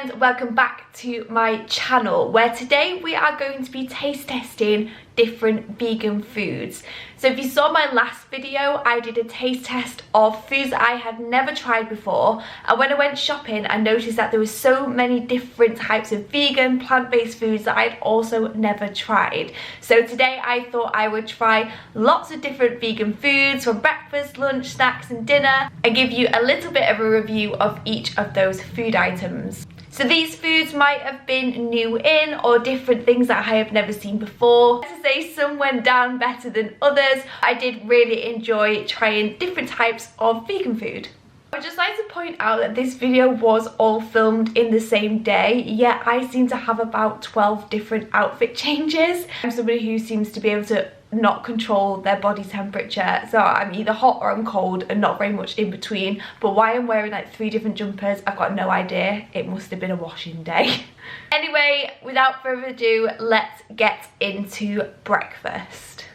friends, welcome back to my channel where today we are going to be taste testing different vegan foods. So if you saw my last video, I did a taste test of foods that I had never tried before, and when I went shopping I noticed that there were so many different types of vegan plant-based foods that I'd also never tried. So today I thought I would try lots of different vegan foods from breakfast, lunch, snacks and dinner, and give you a little bit of a review of each of those food items. So these foods might have been new in or different things that I have never seen before. To say some went down better than others, I did really enjoy trying different types of vegan food. I would just like to point out that this video was all filmed in the same day, yet I seem to have about 12 different outfit changes. I'm somebody who seems to be able to not control their body temperature, so I'm either hot or I'm cold and not very much in between. But why I'm wearing like 3 different jumpers, I've got no idea. It must have been a washing day. Anyway, without further ado, let's get into breakfast.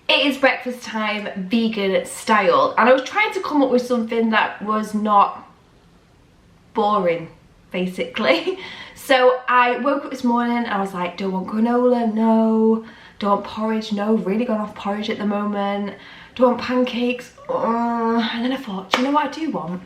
It is breakfast time, vegan style, and I was trying to come up with something that was not boring, basically. So I woke up this morning and I was like, don't want granola, no. Don't want porridge, no, really gone off porridge at the moment. Don't want pancakes, and then I thought, do you know what I do want?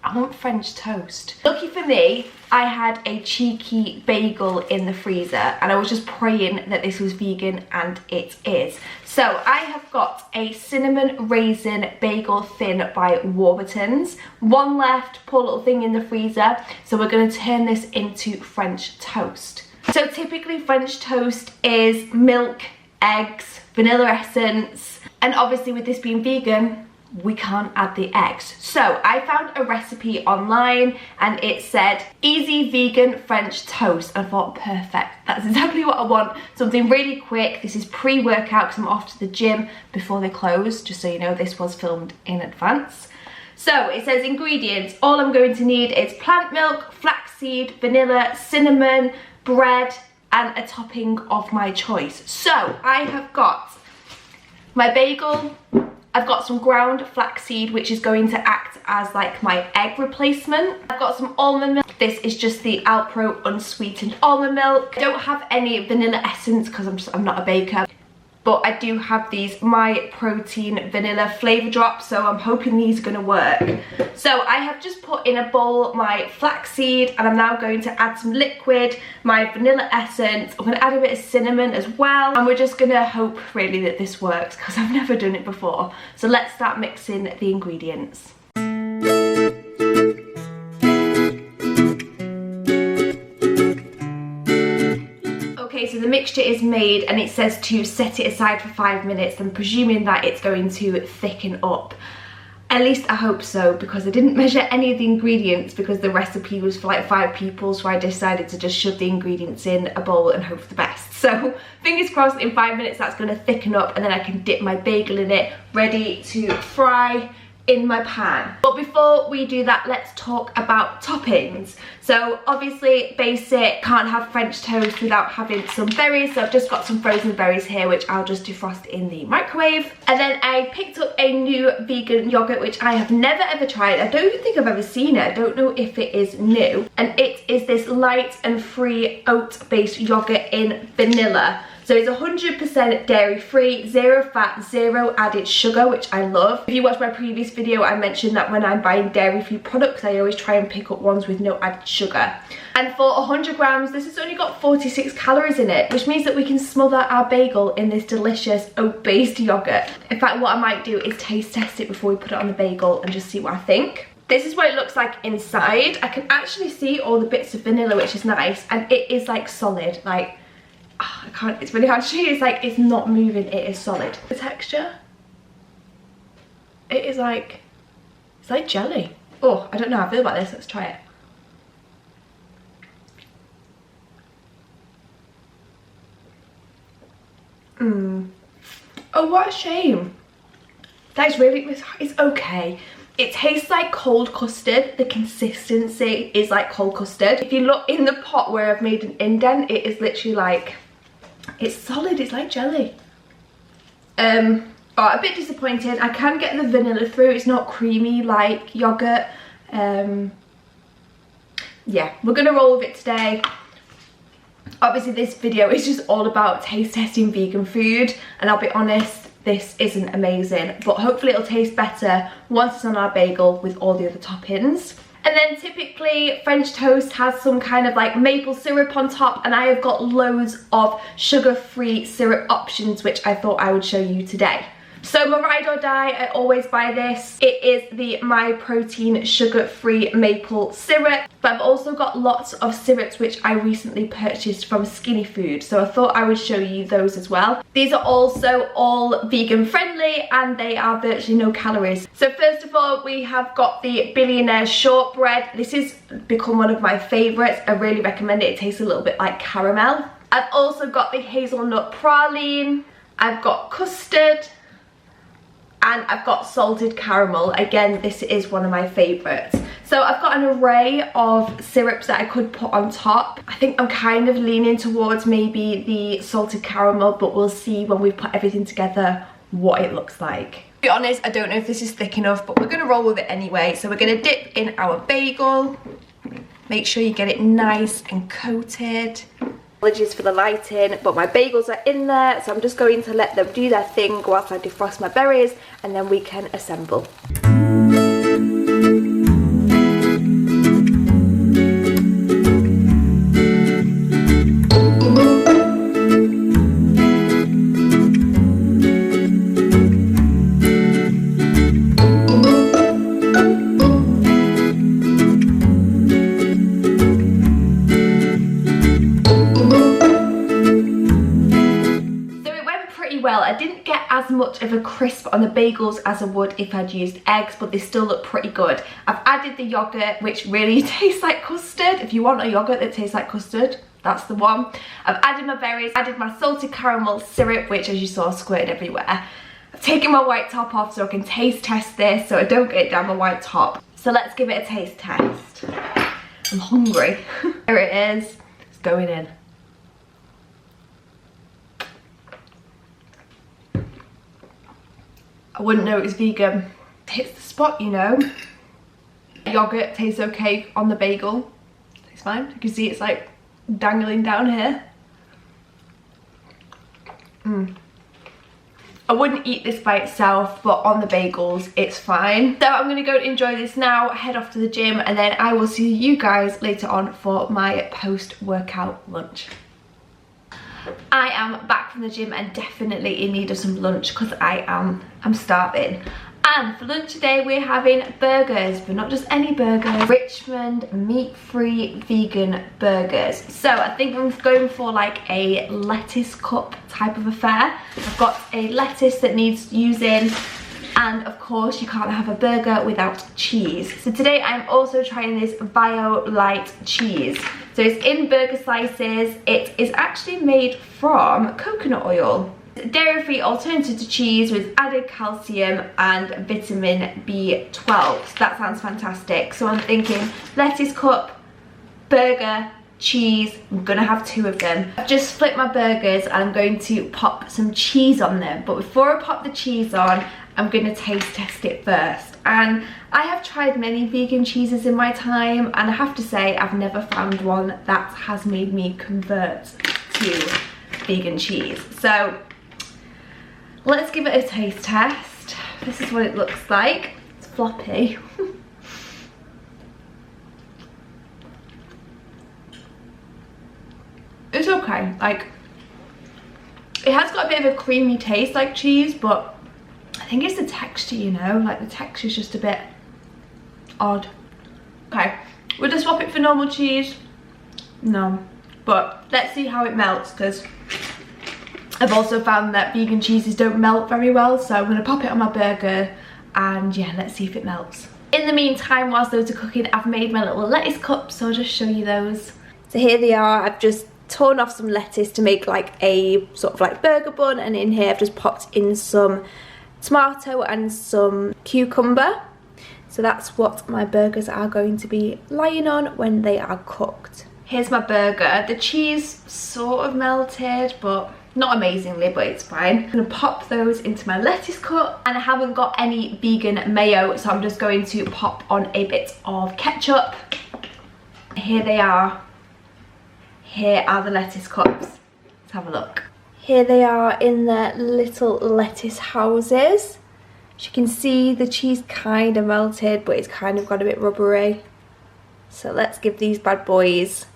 I want French toast. Lucky for me, I had a cheeky bagel in the freezer and I was just praying that this was vegan, and it is. So I have got a cinnamon raisin bagel thin by Warburton's. One left, poor little thing in the freezer. So we're gonna turn this into French toast. So typically French toast is milk, eggs, vanilla essence, and obviously with this being vegan, we can't add the eggs. So I found a recipe online and it said easy vegan French toast. I thought, perfect, that's exactly what I want. Something really quick. This is pre-workout because I'm off to the gym before they close, just so you know. This was filmed in advance. So it says ingredients. All I'm going to need is plant milk, flaxseed, vanilla, cinnamon, bread and a topping of my choice. So I have got my bagel, I've got some ground flaxseed which is going to act as like my egg replacement. I've got some almond milk. This is just the Alpro unsweetened almond milk. I don't have any vanilla essence because I'm not a baker. But I do have these My Protein vanilla flavor drops, so I'm hoping these are gonna work. So I have just put in a bowl my flaxseed, and I'm now going to add some liquid, my vanilla essence. I'm gonna add a bit of cinnamon as well, and we're just gonna hope really that this works because I've never done it before. So let's start mixing the ingredients. So the mixture is made and it says to set it aside for 5 minutes. I'm presuming that it's going to thicken up. At least I hope so, because I didn't measure any of the ingredients because the recipe was for like 5 people, so I decided to just shove the ingredients in a bowl and hope for the best. So fingers crossed in 5 minutes that's going to thicken up and then I can dip my bagel in it, ready to fry in my pan. But before we do that, let's talk about toppings. So obviously basic, can't have French toast without having some berries, so I've just got some frozen berries here which I'll just defrost in the microwave. And then I picked up a new vegan yogurt which I have never ever tried. I don't even think I've ever seen it. I don't know if it is new, and it is this light and free oat based yogurt in vanilla. So it's 100% dairy free, 0 fat, 0 added sugar, which I love. If you watched my previous video, I mentioned that when I'm buying dairy free products, I always try and pick up ones with no added sugar. And for 100 grams, this has only got 46 calories in it, which means that we can smother our bagel in this delicious oat-based yogurt. In fact, what I might do is taste test it before we put it on the bagel and just see what I think. This is what it looks like inside. I can actually see all the bits of vanilla, which is nice, and it is like solid, like, I can't, it's really hard to show you. It's like, it's not moving, it is solid. The texture, it is like, it's like jelly. Oh, I don't know how I feel about this, let's try it. Oh, what a shame. That is really, it's okay. It tastes like cold custard. The consistency is like cold custard. If you look in the pot where I've made an indent, it is literally like, it's solid, it's like jelly. Oh, a bit disappointed. I can get the vanilla through. It's not creamy like yogurt. yeah, we're gonna roll with it today. Obviously this video is just all about taste testing vegan food, and I'll be honest, this isn't amazing, but hopefully it'll taste better once it's on our bagel with all the other toppings. And then typically French toast has some kind of like maple syrup on top, and I have got loads of sugar-free syrup options which I thought I would show you today. So my ride or die, I always buy this. It is the My Protein sugar-free maple syrup, but I've also got lots of syrups which I recently purchased from Skinny Food, so I thought I would show you those as well. These are also all vegan friendly and they are virtually no calories. So first of all, we have got the Billionaire shortbread. This has become one of my favorites. I really recommend it. It tastes a little bit like caramel. I've also got the hazelnut praline. I've got custard. And I've got salted caramel. Again, this is one of my favorites. So I've got an array of syrups that I could put on top. I think I'm kind of leaning towards maybe the salted caramel, but we'll see when we put everything together what it looks like. To be honest, I don't know if this is thick enough, but we're gonna roll with it anyway. So we're gonna dip in our bagel. Make sure you get it nice and coated. Apologies for the lighting, but my bagels are in there, so I'm just going to let them do their thing whilst I defrost my berries, and then we can assemble. Well, I didn't get as much of a crisp on the bagels as I would if I'd used eggs, but they still look pretty good. I've added the yogurt, which really tastes like custard. If you want a yogurt that tastes like custard, that's the one. I've added my berries, added my salted caramel syrup, which as you saw squirted everywhere. I've taken my white top off so I can taste test this so I don't get it down my white top. So let's give it a taste test. I'm hungry. There it is. It's going in. I wouldn't know it was vegan. It hits the spot, you know. Yogurt tastes okay on the bagel. It's fine. You can see it's like dangling down here. I wouldn't eat this by itself, but on the bagels, it's fine. So I'm gonna go enjoy this now, head off to the gym, and then I will see you guys later on for my post-workout lunch. I am back from the gym and definitely in need of some lunch because I'm starving. And for lunch today we're having burgers, but not just any burgers. Richmond meat-free vegan burgers. So I think I'm going for like a lettuce cup type of affair. I've got a lettuce that needs using, and of course you can't have a burger without cheese. So today I'm also trying this Bio Light cheese. So it's in burger slices. It is actually made from coconut oil. Dairy-free alternative to cheese with added calcium and vitamin B12. So that sounds fantastic. So I'm thinking lettuce cup, burger, cheese. I'm gonna have 2 of them. I've just flipped my burgers and I'm going to pop some cheese on them. But before I pop the cheese on, I'm gonna taste test it first. And I have tried many vegan cheeses in my time, and I have to say I've never found one that has made me convert to vegan cheese. So let's give it a taste test. This is what it looks like. It's floppy. It's okay. Like, it has got a bit of a creamy taste like cheese, but I think it's the texture, you know, like the texture's just a bit odd. Okay, would I swap it for normal cheese? No, but let's see how it melts, because I've also found that vegan cheeses don't melt very well, so I'm gonna pop it on my burger and yeah, let's see if it melts. In the meantime, whilst those are cooking, I've made my little lettuce cups, so I'll just show you those. So here they are. I've just torn off some lettuce to make like a sort of like burger bun, and in here I've just popped in some tomato and some cucumber. So that's what my burgers are going to be lying on when they are cooked. Here's my burger. The cheese sort of melted, but not amazingly, but it's fine. I'm gonna pop those into my lettuce cut, and I haven't got any vegan mayo, so I'm just going to pop on a bit of ketchup. Here they are. Here are the lettuce cups. Let's have a look. Here they are in their little lettuce houses. As you can see, the cheese kind of melted, but it's kind of got a bit rubbery. So let's give these bad boys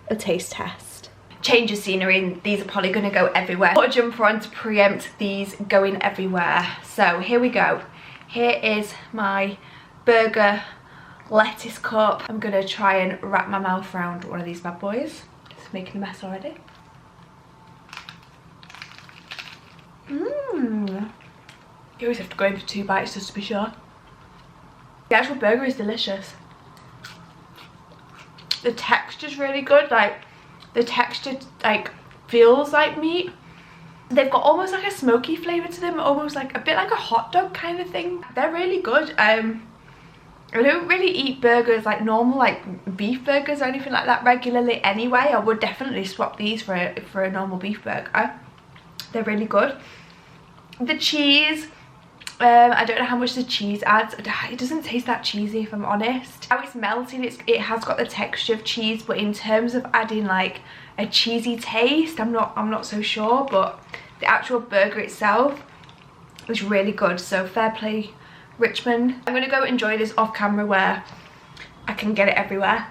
a taste test. Change of scenery, and these are probably going to go everywhere. Put a jumper on to preempt these going everywhere. So here we go. Here is my burger lettuce cup. I'm going to try and wrap my mouth around one of these bad boys. It's making a mess already. Mmm. You always have to go in for 2 bites just to be sure. The actual burger is delicious. The texture's really good. Like, the texture like feels like meat. They've got almost like a smoky flavour to them, almost like a bit like a hot dog kind of thing. They're really good. I don't really eat burgers like normal, like beef burgers or anything like that regularly anyway. I would definitely swap these for a normal beef burger. They're really good. The cheese, I don't know how much the cheese adds. It doesn't taste that cheesy, if I'm honest. How it's melted, it has got the texture of cheese, but in terms of adding like a cheesy taste, I'm not so sure. But the actual burger itself was really good. So fair play, Richmond. I'm gonna go enjoy this off camera where I can get it everywhere.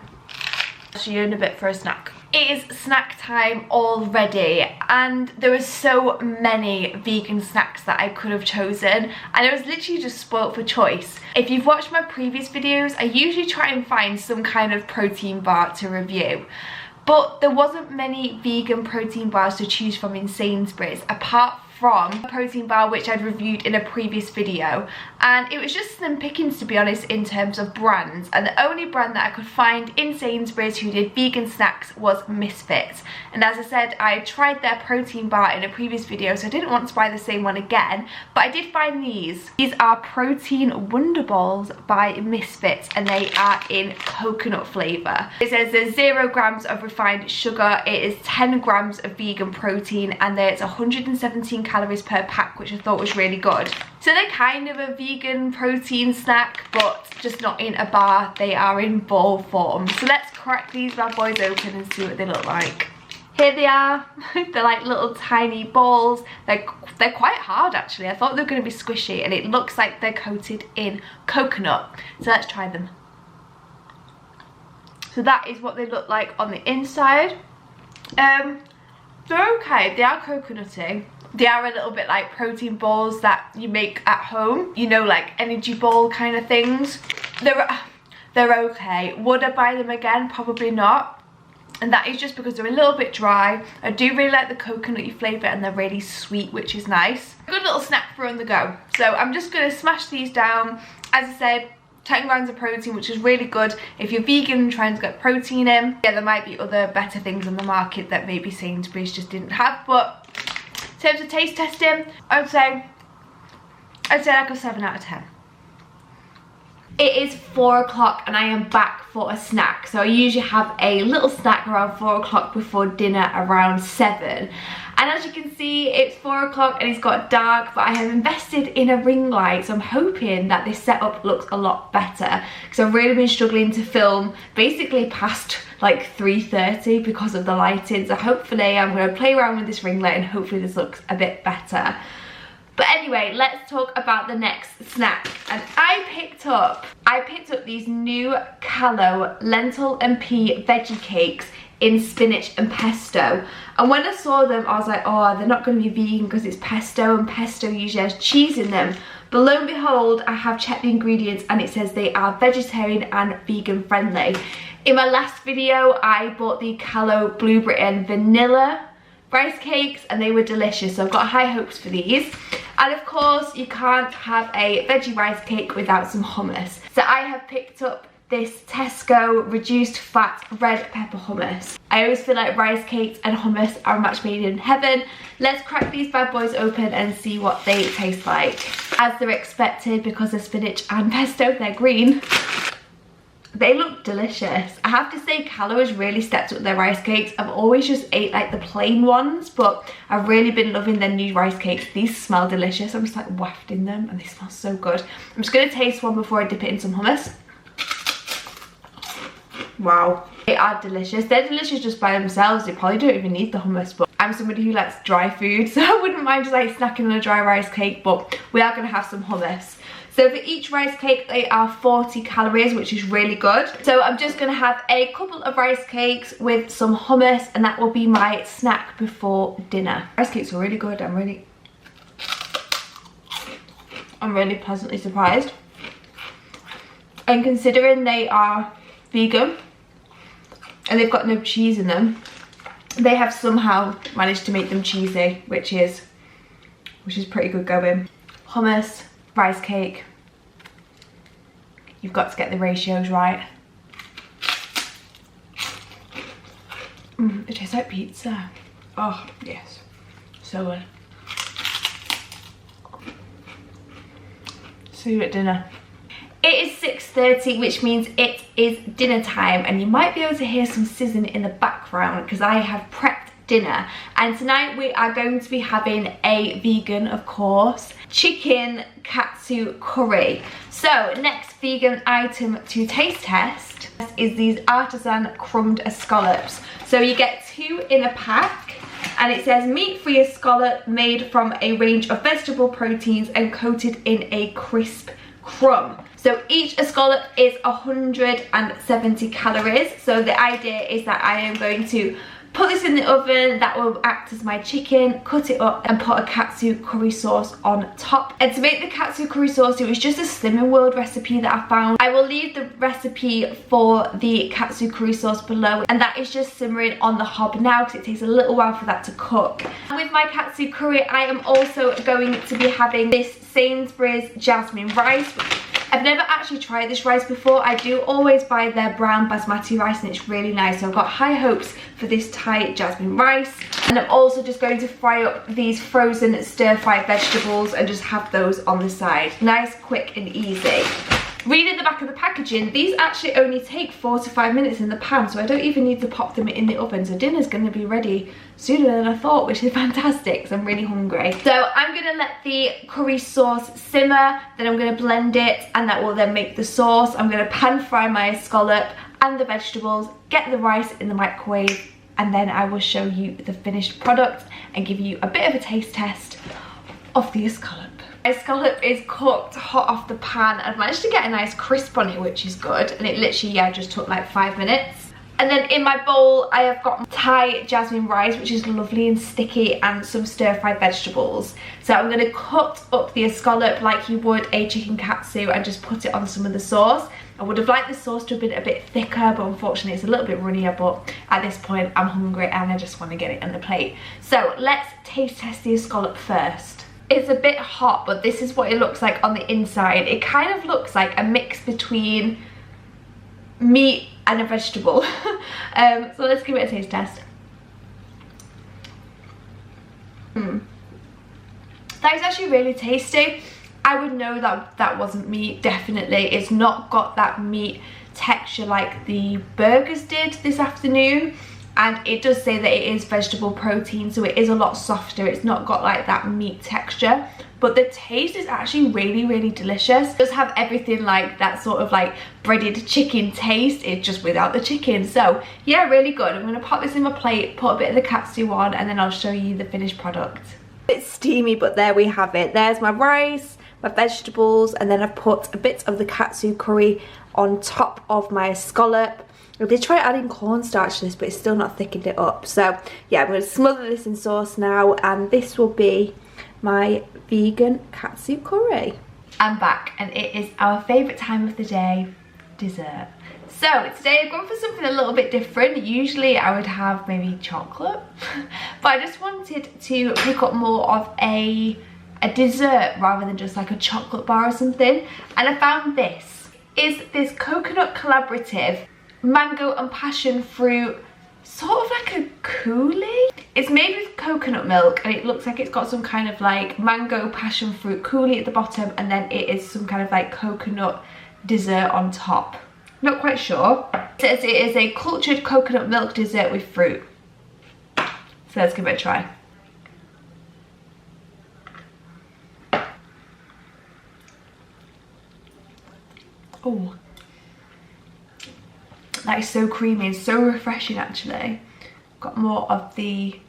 I'll see you in a bit for a snack. It is snack time already, and there are so many vegan snacks that I could have chosen, and I was literally just spoilt for choice. If you've watched my previous videos, I usually try and find some kind of protein bar to review, but there wasn't many vegan protein bars to choose from in Sainsbury's apart from a protein bar which I'd reviewed in a previous video, and it was just slim pickings, to be honest, in terms of brands, and the only brand that I could find in Sainsbury's who did vegan snacks was Misfits. And as I said, I tried their protein bar in a previous video, so I didn't want to buy the same one again, but I did find these. These are Protein Wonder Balls by Misfits, and they are in coconut flavour. It says there's 0 grams of refined sugar, it is 10 grams of vegan protein, and there's 117 calories per pack, which I thought was really good. So they're kind of a vegan protein snack, but just not in a bar. They are in ball form. So let's crack these bad boys open and see what they look like. Here they are. They're like little tiny balls. They're quite hard actually. I thought they were going to be squishy, and it looks like they're coated in coconut. So let's try them. So that is what they look like on the inside. They're okay. They are coconutty. They are a little bit like protein balls that you make at home, you know, like energy ball kind of things. They're okay. Would I buy them again? Probably not. And that is just because they're a little bit dry. I do really like the coconutty flavour, and they're really sweet, which is nice. Good little snack for on the go. So I'm just going to smash these down. As I said, 10 grams of protein, which is really good if you're vegan and trying to get protein in. Yeah, there might be other better things on the market that maybe Sainsbury's just didn't have, but in terms of taste testing, I'd say like a 7 out of 10. It is 4 o'clock and I am back for a snack. So I usually have a little snack around 4 o'clock before dinner around 7. And as you can see, it's 4 o'clock and it's got dark, but I have invested in a ring light, so I'm hoping that this setup looks a lot better, because I've really been struggling to film basically past like 3:30 because of the lighting. So hopefully I'm going to play around with this ring light and hopefully this looks a bit better. But anyway, let's talk about the next snack. And I picked up these new Callo lentil and pea veggie cakes in spinach and pesto. And when I saw them, I was like, oh, they're not going to be vegan because it's pesto, and pesto usually has cheese in them. But lo and behold, I have checked the ingredients and it says they are vegetarian and vegan friendly. In my last video, I bought the Callo blueberry and vanilla rice cakes and they were delicious, so I've got high hopes for these. And of course, you can't have a veggie rice cake without some hummus. So I have picked up this Tesco reduced fat red pepper hummus. I always feel like rice cakes and hummus are a match made in heaven. Let's crack these bad boys open and see what they taste like. As they're expected, because of spinach and pesto, they're green. They look delicious. I have to say, Callo has really stepped up their rice cakes. I've always just ate like the plain ones, but I've really been loving their new rice cakes. These smell delicious. I'm just like wafting them and they smell so good. I'm just gonna taste one before I dip it in some hummus. Wow, they are delicious. They're delicious just by themselves. They probably don't even need the hummus, but I'm somebody who likes dry food, so I wouldn't mind just like snacking on a dry rice cake, but we are going to have some hummus. So for each rice cake, they are 40 calories, which is really good. So I'm just going to have a couple of rice cakes with some hummus, and that will be my snack before dinner. Rice cakes are really good. I'm really pleasantly surprised. And considering they are vegan and they've got no cheese in them, they have somehow managed to make them cheesy, which is pretty good going. Hummus, rice cake, you've got to get the ratios right. It tastes like pizza. Oh yes, so good. See you at dinner. It is 6:30, which means it is dinner time, and you might be able to hear some sizzling in the background because I have prepped dinner. And tonight we are going to be having a vegan, of course, chicken katsu curry. So next vegan item to taste test is these artisan crumbed scallops. So you get 2 in a pack, and it says meat-free scallop made from a range of vegetable proteins and coated in a crisp crumb. So each scallop is 170 calories. So the idea is that I am going to put this in the oven, that will act as my chicken, cut it up and put a katsu curry sauce on top. And to make the katsu curry sauce, it was just a Slimming World recipe that I found. I will leave the recipe for the katsu curry sauce below, and that is just simmering on the hob now because it takes a little while for that to cook. And with my katsu curry, I am also going to be having this Sainsbury's jasmine rice. I've never actually tried this rice before. I do always buy their brown basmati rice and it's really nice. So I've got high hopes for this Thai jasmine rice. And I'm also just going to fry up these frozen stir-fried vegetables and just have those on the side. Nice, quick and easy. Reading the back of the packaging, these actually only take 4 to 5 minutes in the pan, so I don't even need to pop them in the oven. So dinner's going to be ready sooner than I thought, which is fantastic because I'm really hungry. So I'm going to let the curry sauce simmer, then I'm going to blend it, and that will then make the sauce. I'm going to pan fry my scallop and the vegetables, get the rice in the microwave, and then I will show you the finished product and give you a bit of a taste test of the scallop. My scallop is cooked hot off the pan. I've managed to get a nice crisp on it, which is good, and it literally, yeah, just took like 5 minutes. And then in my bowl I have got Thai jasmine rice, which is lovely and sticky, and some stir-fried vegetables. So I'm going to cut up the scallop like you would a chicken katsu and just put it on some of the sauce. I would have liked the sauce to have been a bit thicker, but unfortunately it's a little bit runnier. But at this point I'm hungry and I just want to get it on the plate. So let's taste test the scallop first. It's a bit hot, but this is what it looks like on the inside. It kind of looks like a mix between meat and a vegetable. So let's give it a taste test. That is actually really tasty. I would know that that wasn't meat, definitely. It's not got that meat texture like the burgers did this afternoon. And it does say that it is vegetable protein, so it is a lot softer. It's not got like that meat texture, but the taste is actually really, really delicious. It does have everything like that sort of like breaded chicken taste, it's just without the chicken. So yeah, really good. I'm gonna pop this in my plate, put a bit of the katsu on, and then I'll show you the finished product. It's steamy, but there we have it. There's my rice, my vegetables, and then I've put a bit of the katsu curry on top of my scallop. I did try adding cornstarch to this, but it's still not thickened it up. So yeah, I'm going to smother this in sauce now, and this will be my vegan katsu curry. I'm back, and it is our favourite time of the day, dessert. So today I've gone for something a little bit different. Usually I would have maybe chocolate, but I just wanted to pick up more of a dessert rather than just like a chocolate bar or something. And I found this. Is this coconut collaborative mango and passion fruit, sort of like a coulis. It's made with coconut milk, and it looks like it's got some kind of like mango passion fruit coulis at the bottom, and then it is some kind of like coconut dessert on top. Not quite sure. It says it is a cultured coconut milk dessert with fruit. So let's give it a try. Oh. That is so creamy and so refreshing actually. Got more of the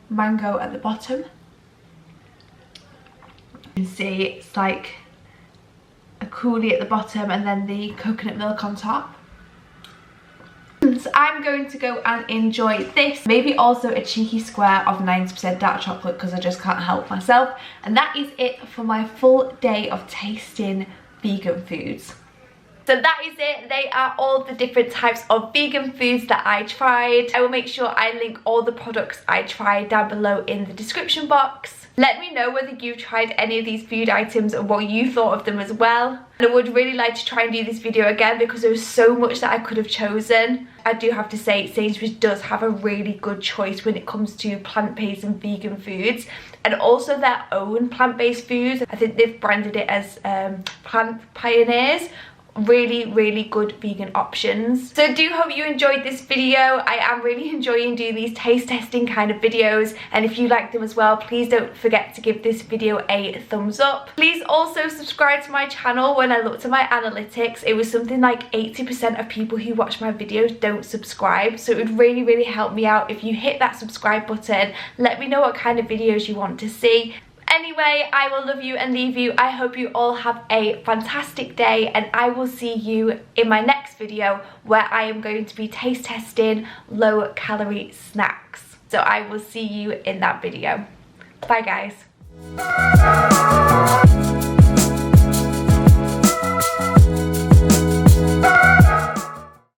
mango at the bottom. You can see it's like a coolie at the bottom and then the coconut milk on top. So I'm going to go and enjoy this. Maybe also a cheeky square of 90% dark chocolate because I just can't help myself. And that is it for my full day of tasting vegan foods. So that is it. They are all the different types of vegan foods that I tried. I will make sure I link all the products I tried down below in the description box. Let me know whether you've tried any of these food items and what you thought of them as well. And I would really like to try and do this video again because there was so much that I could have chosen. I do have to say Sainsbury's does have a really good choice when it comes to plant-based and vegan foods, and also their own plant-based foods. I think they've branded it as Plant Pioneers. Really good vegan options. So I do hope you enjoyed this video. I am really enjoying doing these taste testing kind of videos, and if you like them as well, please don't forget to give this video a thumbs up. Please also subscribe to my channel. When I looked at my analytics, it was something like 80% of people who watch my videos don't subscribe, so it would really help me out if you hit that subscribe button. Let me know what kind of videos you want to see. Anyway, I will love you and leave you. I hope you all have a fantastic day, and I will see you in my next video where I am going to be taste testing low calorie snacks. So I will see you in that video. Bye guys.